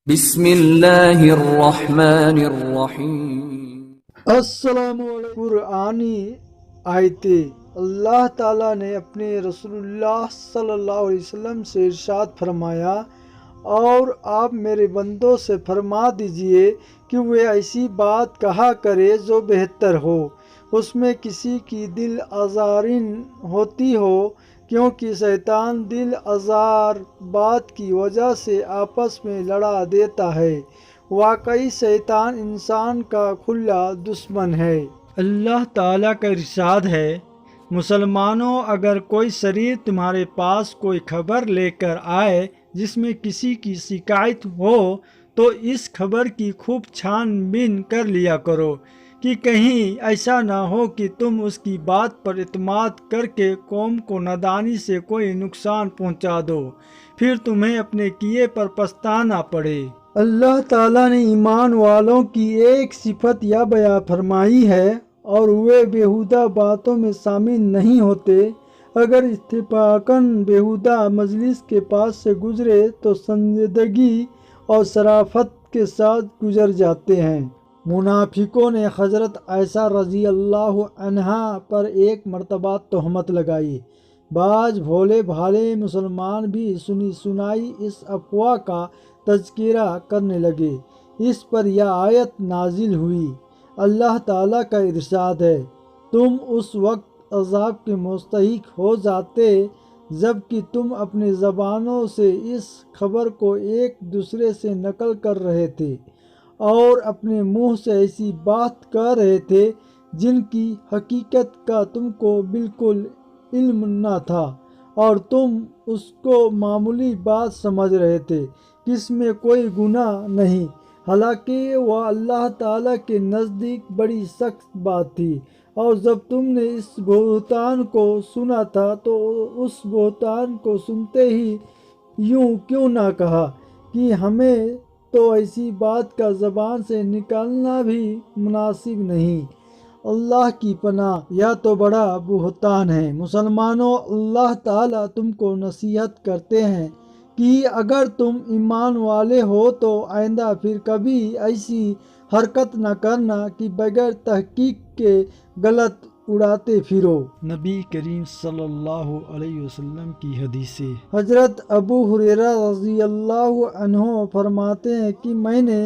بسم اللہ الرحمن الرحیم۔ السلام علیکم۔ قرآنی آیتیں اللہ تعالیٰ نے اپنے رسول اللہ صلی اللہ علیہ وسلم سے ارشاد فرمایا، اور آپ میرے بندوں سے فرما دیجئے کہ وہ ایسی بات کہا کرے جو بہتر ہو، اس میں کسی کی دل آزاری ہوتی ہو، کیونکہ شیطان دل آزار بات کی وجہ سے آپس میں لڑا دیتا ہے۔ واقعی شیطان انسان کا کھلا دشمن ہے۔ اللہ تعالیٰ کا ارشاد ہے، مسلمانوں، اگر کوئی شریر تمہارے پاس کوئی خبر لے کر آئے جس میں کسی کی شکایت ہو تو اس خبر کی خوب چھان بین کر لیا کرو کہ کہیں ایسا نہ ہو کہ تم اس کی بات پر اعتماد کر کے قوم کو نادانی سے کوئی نقصان پہنچا دو، پھر تمہیں اپنے کیے پر پچھتانا پڑے۔ اللہ تعالیٰ نے ایمان والوں کی ایک صفت یہ بیان فرمائی ہے، اور وہ بیہودہ باتوں میں شامل نہیں ہوتے۔ اگر اتفاقاً بیہودہ مجلس کے پاس سے گزرے تو سنجیدگی اور شرافت کے ساتھ گزر جاتے ہیں۔ منافقوں نے حضرت عائشہ رضی اللہ عنہا پر ایک مرتبہ تہمت لگائی۔ بعض بھولے بھالے مسلمان بھی سنی سنائی اس افواہ کا تذکرہ کرنے لگے۔ اس پر یہ آیت نازل ہوئی۔ اللہ تعالیٰ کا ارشاد ہے، تم اس وقت عذاب کے مستحق ہو جاتے جب کہ تم اپنی زبانوں سے اس خبر کو ایک دوسرے سے نقل کر رہے تھے اور اپنے منہ سے ایسی بات کہہ رہے تھے جن کی حقیقت کا تم کو بالکل علم نہ تھا، اور تم اس کو معمولی بات سمجھ رہے تھے جس میں کوئی گناہ نہیں، حالانکہ وہ اللہ تعالیٰ کے نزدیک بڑی سخت بات تھی۔ اور جب تم نے اس بہتان کو سنا تھا تو اس بہتان کو سنتے ہی یوں کیوں نہ کہا کہ ہمیں تو ایسی بات کا زبان سے نکالنا بھی مناسب نہیں۔ اللہ کی پناہ، یہ تو بڑا بہتان ہے۔ مسلمانوں، اللہ تعالیٰ تم کو نصیحت کرتے ہیں کہ اگر تم ایمان والے ہو تو آئندہ پھر کبھی ایسی حرکت نہ کرنا کہ بغیر تحقیق کے غلط اڑاتے پھرو۔ نبی کریم صلی اللہ علیہ وسلم کی حدیث۔ حضرت ابو ہریرہ رضی اللہ عنہ فرماتے ہیں کہ میں نے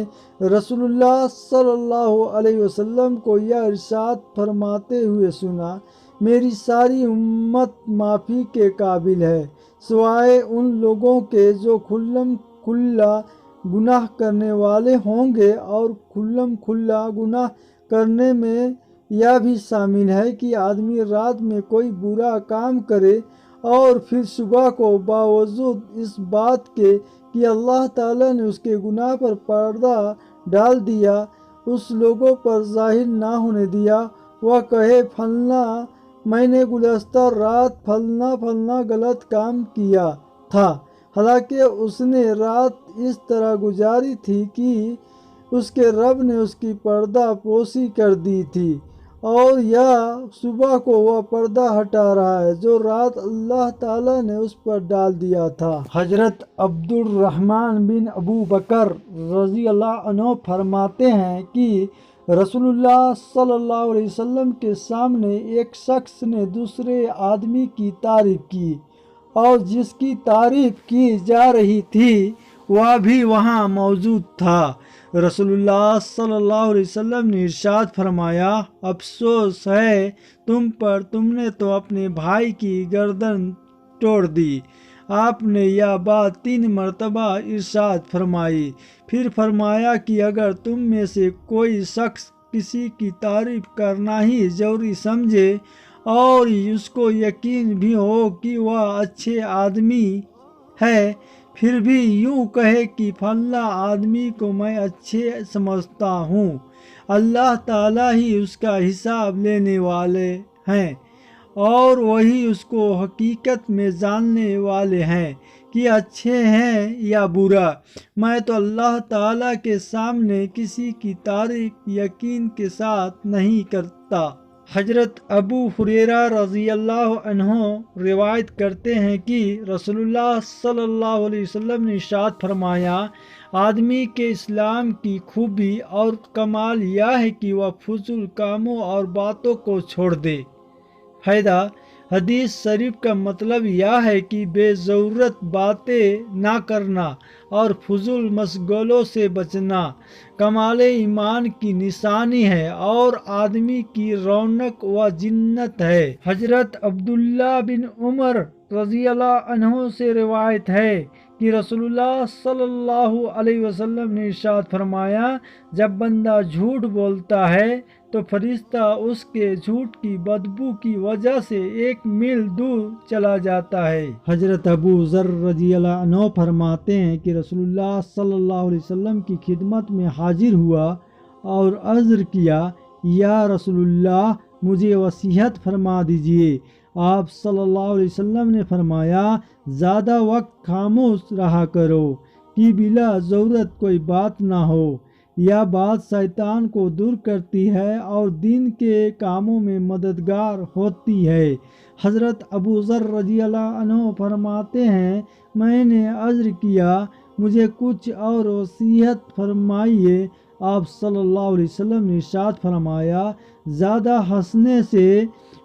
رسول اللہ صلی اللہ علیہ وسلم کو یہ ارشاد فرماتے ہوئے سنا، میری ساری امت معافی کے قابل ہے سوائے ان لوگوں کے جو کھلم کھلا گناہ کرنے والے ہوں گے، اور کھلم کھلا گناہ کرنے میں یہ بھی شامل ہے کہ آدمی رات میں کوئی برا کام کرے اور پھر صبح کو باوجود اس بات کے کہ اللہ تعالیٰ نے اس کے گناہ پر پردہ ڈال دیا، اس لوگوں پر ظاہر نہ ہونے دیا، وہ کہے فلاں میں نے گزشتہ رات فلاں غلط کام کیا تھا، حالانکہ اس نے رات اس طرح گزاری تھی کہ اس کے رب نے اس کی پردہ پوشی کر دی تھی، اور یا صبح کو وہ پردہ ہٹا رہا ہے جو رات اللہ تعالیٰ نے اس پر ڈال دیا تھا۔ حضرت عبد الرحمن بن ابو بکر رضی اللہ عنہ فرماتے ہیں کہ رسول اللہ صلی اللہ علیہ وسلم کے سامنے ایک شخص نے دوسرے آدمی کی تعریف کی، اور جس کی تعریف کی جا رہی تھی وہ بھی وہاں موجود تھا۔ رسول اللہ صلی اللہ علیہ وسلم نے ارشاد فرمایا، افسوس ہے تم پر، تم نے تو اپنے بھائی کی گردن توڑ دی۔ آپ نے یہ بات 3 مرتبہ ارشاد فرمائی، پھر فرمایا کہ اگر تم میں سے کوئی شخص کسی کی تعریف کرنا ہی ضروری سمجھے اور اس کو یقین بھی ہو کہ وہ اچھے آدمی ہے، پھر بھی یوں کہے کہ فلاں آدمی کو میں اچھے سمجھتا ہوں، اللہ تعالیٰ ہی اس کا حساب لینے والے ہیں، اور وہی اس کو حقیقت میں جاننے والے ہیں کہ اچھے ہیں یا برا، میں تو اللہ تعالیٰ کے سامنے کسی کی تعریف یقین کے ساتھ نہیں کرتا۔ حضرت ابو ہریرہ رضی اللہ عنہ روایت کرتے ہیں کہ رسول اللہ صلی اللہ علیہ وسلم نے ارشاد فرمایا، آدمی کے اسلام کی خوبی اور کمال یہ ہے کہ وہ فضول کاموں اور باتوں کو چھوڑ دے۔ فائدہ: حدیث شریف کا مطلب یہ ہے کہ بے ضرورت باتیں نہ کرنا اور فضول مشغلوں سے بچنا کمال ایمان کی نشانی ہے اور آدمی کی رونق و زینت ہے۔ حضرت عبداللہ بن عمر رضی اللہ عنہ سے روایت ہے کہ رسول اللہ صلی اللہ علیہ وسلم نے ارشاد فرمایا، جب بندہ جھوٹ بولتا ہے تو فرشتہ اس کے جھوٹ کی بدبو کی وجہ سے 1 میل دور چلا جاتا ہے۔ حضرت ابو ذر رضی اللہ عنہ فرماتے ہیں کہ رسول اللہ صلی اللہ علیہ وسلم کی خدمت میں حاضر ہوا اور عرض کیا، یا رسول اللہ، مجھے وصیت فرما دیجئے۔ آپ صلی اللہ علیہ وسلم نے فرمایا، زیادہ وقت خاموش رہا کرو کہ بلا ضرورت کوئی بات نہ ہو، یہ بات شیطان کو دور کرتی ہے اور دین کے کاموں میں مددگار ہوتی ہے۔ حضرت ابو ذر رضی اللہ عنہ فرماتے ہیں، میں نے عرض کیا، مجھے کچھ اور وصیت فرمائیے۔ آپ صلی اللہ علیہ وسلم نے ارشاد فرمایا، زیادہ ہنسنے سے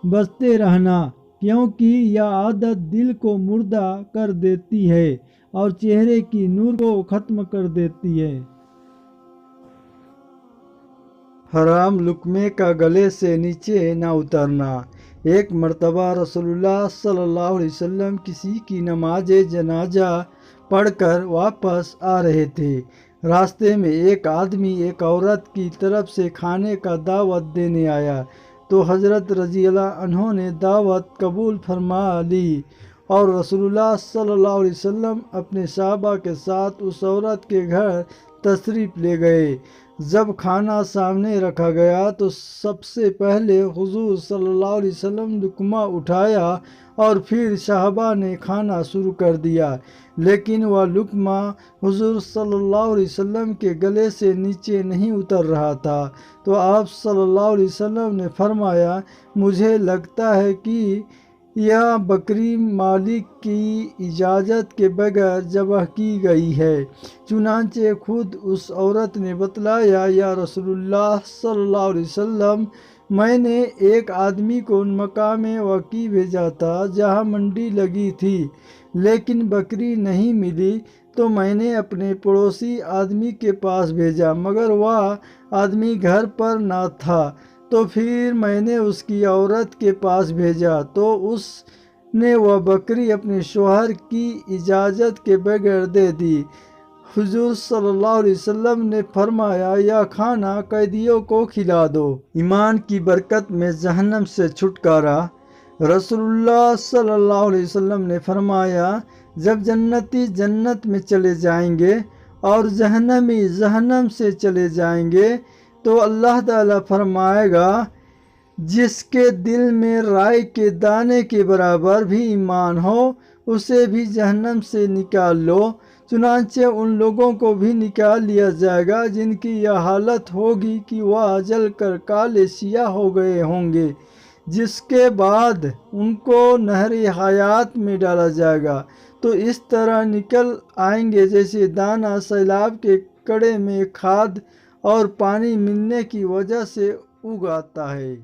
بچتے رہنا، کیونکہ یہ عادت دل کو مردہ کر دیتی ہے اور چہرے کی نور کو ختم کر دیتی ہے۔ حرام لقمے کا گلے سے نیچے نہ اترنا۔ ایک مرتبہ رسول اللہ صلی اللہ علیہ وسلم کسی کی نماز جنازہ پڑھ کر واپس آ رہے تھے۔ راستے میں ایک آدمی ایک عورت کی طرف سے کھانے کا دعوت دینے آیا تو حضرت رضی اللہ عنہ نے دعوت قبول فرما لی اور رسول اللہ صلی اللہ علیہ وسلم اپنے صحابہ کے ساتھ اس عورت کے گھر تشریف لے گئے۔ جب کھانا سامنے رکھا گیا تو سب سے پہلے حضور صلی اللہ علیہ وسلم لقمہ اٹھایا اور پھر صحابہ نے کھانا شروع کر دیا، لیکن وہ لقمہ حضور صلی اللہ علیہ وسلم کے گلے سے نیچے نہیں اتر رہا تھا۔ تو آپ صلی اللہ علیہ وسلم نے فرمایا، مجھے لگتا ہے کہ یہ بکری مالک کی اجازت کے بغیر ذبح کی گئی ہے۔ چنانچہ خود اس عورت نے بتلایا، یا رسول اللہ صلی اللہ علیہ وسلم، میں نے ایک آدمی کو مقام وقیع بھیجا تھا جہاں منڈی لگی تھی، لیکن بکری نہیں ملی تو میں نے اپنے پڑوسی آدمی کے پاس بھیجا، مگر وہ آدمی گھر پر نہ تھا، تو پھر میں نے اس کی عورت کے پاس بھیجا تو اس نے وہ بکری اپنے شوہر کی اجازت کے بغیر دے دی۔ حضور صلی اللہ علیہ وسلم نے فرمایا، یہ کھانا قیدیوں کو کھلا دو۔ ایمان کی برکت میں جہنم سے چھٹکارا۔ رسول اللہ صلی اللہ علیہ وسلم نے فرمایا، جب جنتی جنت میں چلے جائیں گے اور جہنمی جہنم سے چلے جائیں گے تو اللہ تعالیٰ فرمائے گا، جس کے دل میں رائے کے دانے کے برابر بھی ایمان ہو اسے بھی جہنم سے نکال لو۔ چنانچہ ان لوگوں کو بھی نکال لیا جائے گا جن کی یہ حالت ہوگی کہ وہ جل کر کالے سیاہ ہو گئے ہوں گے، جس کے بعد ان کو نہر حیات میں ڈالا جائے گا تو اس طرح نکل آئیں گے جیسے دانہ سیلاب کے کڑے میں کھاد اور پانی ملنے کی وجہ سے اگ آتا ہے۔